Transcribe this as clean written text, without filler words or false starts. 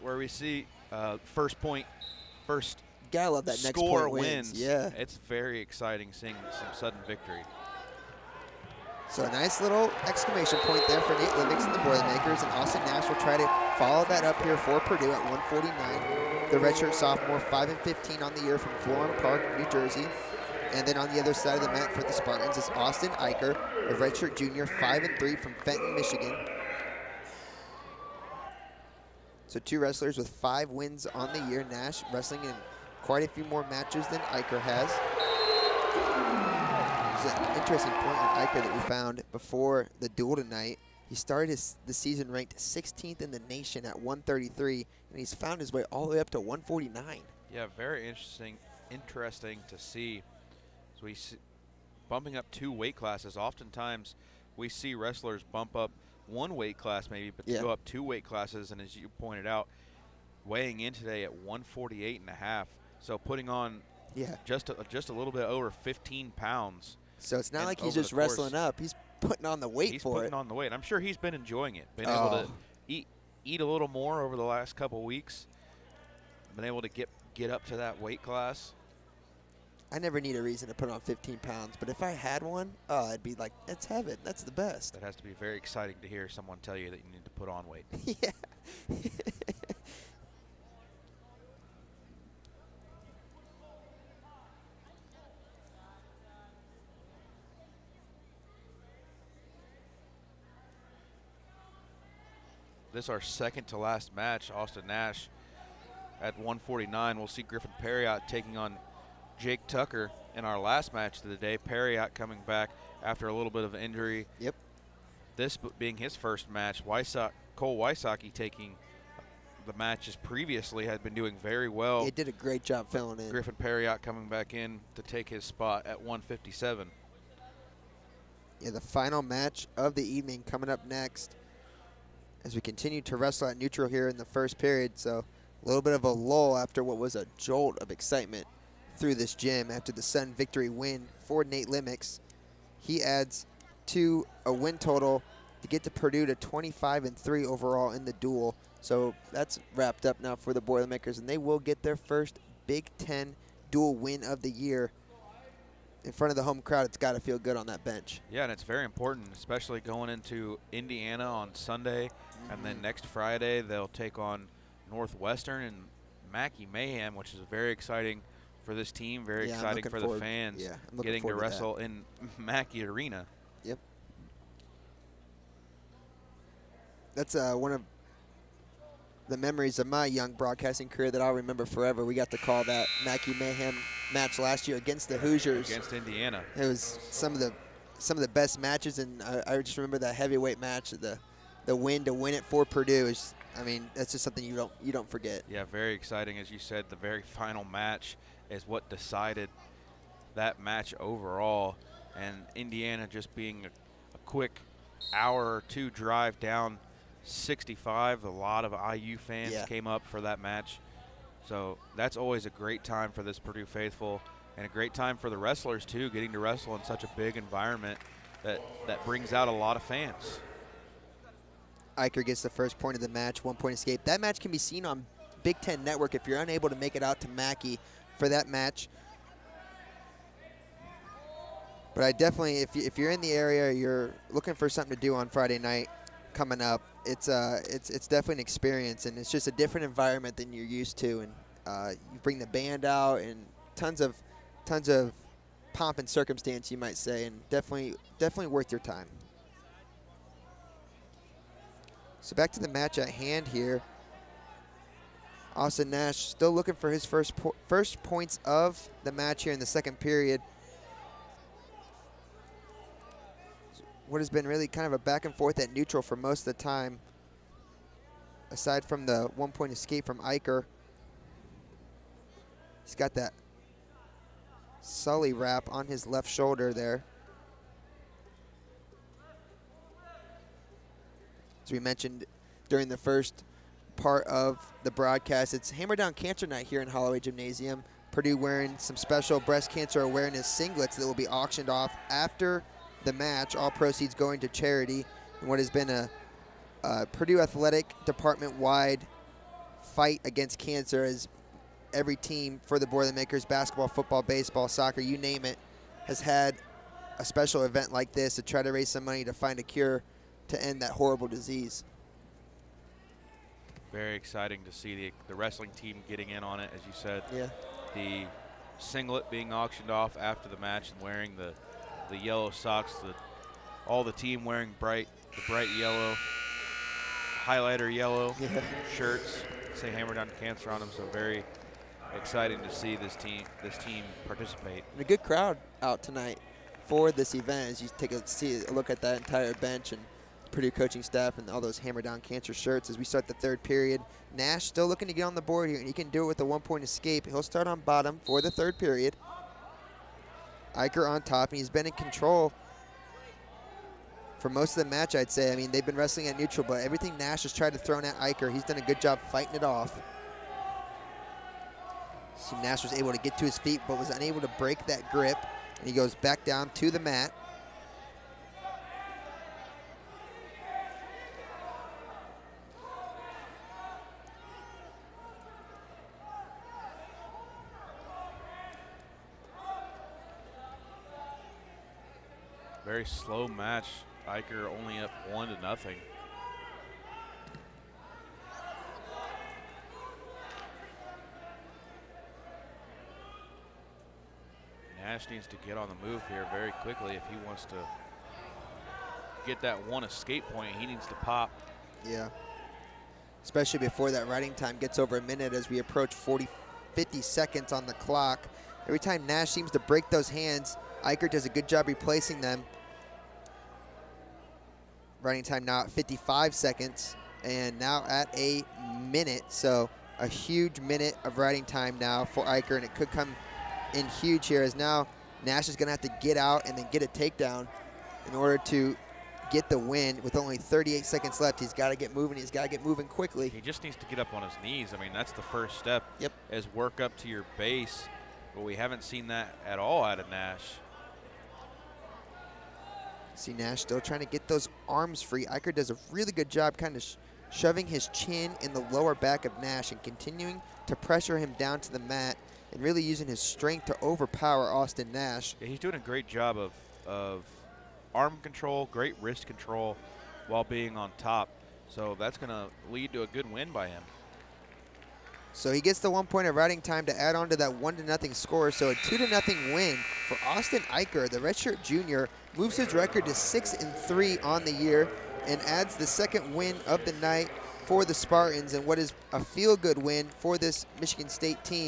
where we see first Gotta love that next score point wins. Yeah. It's very exciting seeing some sudden victory. So a nice little exclamation point there for Nate Livix and the Boilermakers, and Austin Nash will try to follow that up here for Purdue at 149. The redshirt sophomore, 5-15 on the year from Florham Park, New Jersey. And then on the other side of the mat for the Spartans is Austin Eicher, a redshirt junior, 5-3 from Fenton, Michigan. So 2 wrestlers with 5 wins on the year. Nash wrestling in quite a few more matches than Eicher has. There's an interesting point on Eicher that we found before the duel tonight. He started the season ranked 16th in the nation at 133, and he's found his way all the way up to 149. Yeah, very interesting to see. So we see bumping up 2 weight classes. Oftentimes, we see wrestlers bump up 1 weight class maybe, but to go up 2 weight classes, and as you pointed out, weighing in today at 148.5. So putting on just a little bit over 15 pounds. So it's not like he's just wrestling up. He's putting on the weight for it. He's putting on the weight. I'm sure he's been enjoying it. Been able to eat a little more over the last couple weeks. Been able to get up to that weight class. I never need a reason to put on 15 pounds, but if I had one, I'd be like, that's heaven. That's the best. That has to be very exciting to hear someone tell you that you need to put on weight. Yeah. This is our second to last match. Austin Nash at 149. We'll see Griffin Perriott taking on Jake Tucker in our last match of the day. Perriott coming back after a little bit of injury. Yep. This being his first match. Cole Wysocki taking the matches previously, had been doing very well. He did a great job filling in. Griffin Perriott coming back in to take his spot at 157. Yeah, the final match of the evening coming up next as we continue to wrestle at neutral here in the first period. So a little bit of a lull after what was a jolt of excitement through this gym after the sudden victory win for Nate Livix. He adds to a win total to get to Purdue to 25-3 overall in the duel. So that's wrapped up now for the Boilermakers, and they will get their first Big Ten dual win of the year. In front of the home crowd, it's got to feel good on that bench. Yeah, and it's very important, especially going into Indiana on Sunday, and then next Friday they'll take on Northwestern and Mackey Mayhem, which is very exciting for this team, very exciting for the fans, getting to wrestle in Mackey Arena. Yep. That's one of the memories of my young broadcasting career that I'll remember forever. We got to call that Mackey Mayhem match last year against the Hoosiers. Against Indiana. It was some of the best matches, and I just remember that heavyweight match, the win to win it for Purdue. I mean, that's just something you don't forget. Yeah, very exciting. As you said, the very final match is what decided that match overall, and Indiana just being a quick hour or two drive down 65. A lot of IU fans came up for that match. So that's always a great time for this Purdue faithful, and a great time for the wrestlers too, getting to wrestle in such a big environment that brings out a lot of fans. Eicher gets the first point of the match, 1 point escape. That match can be seen on Big Ten Network if you're unable to make it out to Mackey for that match. But I definitely, if you're in the area, you're looking for something to do on Friday night coming up, it's definitely an experience, and it's just a different environment than you're used to. And you bring the band out, and tons of pomp and circumstance, you might say, and definitely worth your time. So back to the match at hand here. Austin Nash still looking for his first points of the match here in the second period. What has been really kind of a back and forth at neutral for most of the time, aside from the 1 point escape from Eicher. He's got that Sully wrap on his left shoulder there. As we mentioned during the first part of the broadcast, it's Hammer Down Cancer Night here in Holloway Gymnasium. Purdue wearing some special breast cancer awareness singlets that will be auctioned off after the match, all proceeds going to charity, and what has been a Purdue Athletic Department-wide fight against cancer, as every team for the Boilermakers, basketball, football, baseball, soccer, you name it, has had a special event like this to try to raise some money to find a cure to end that horrible disease. Very exciting to see the wrestling team getting in on it, as you said. Yeah. The singlet being auctioned off after the match and wearing the yellow socks. All the team wearing the bright yellow, highlighter yellow shirts. Say Hammer Down Cancer on them. So very exciting to see this team participate. And a good crowd out tonight for this event as you see a look at that entire bench and Purdue coaching staff and all those Hammer Down Cancer shirts as we start the third period. Nash still looking to get on the board here, and he can do it with a 1-point escape. He'll start on bottom for the third period. Eicher on top, and he's been in control for most of the match, I'd say. I mean, they've been wrestling at neutral, but everything Nash has tried to throw at Eicher, he's done a good job fighting it off. See, Nash was able to get to his feet, but was unable to break that grip, and he goes back down to the mat. Very slow match. Eicher only up 1-0. Nash needs to get on the move here very quickly if he wants to get that one escape point. He needs to pop. Yeah. Especially before that riding time gets over a minute as we approach 50 seconds on the clock. Every time Nash seems to break those hands, Eicher does a good job replacing them. Running time now at 55 seconds and now at a minute. So a huge minute of riding time now for Eicher, and it could come in huge here as now Nash is going to have to get out and then get a takedown in order to get the win. With only 38 seconds left, he's got to get moving. He's got to get moving quickly. He just needs to get up on his knees. I mean, that's the first step. Yep. Is work up to your base, but we haven't seen that at all out of Nash. See Nash still trying to get those arms free. Eicher does a really good job kind of shoving his chin in the lower back of Nash and continuing to pressure him down to the mat and really using his strength to overpower Austin Nash. Yeah, he's doing a great job of arm control, great wrist control while being on top. So that's going to lead to a good win by him. So he gets the 1 point of riding time to add on to that 1-0 score. So a 2-0 win for Austin Eicher. The redshirt junior moves his record to 6-3 on the year and adds the second win of the night for the Spartans and what is a feel-good win for this Michigan State team.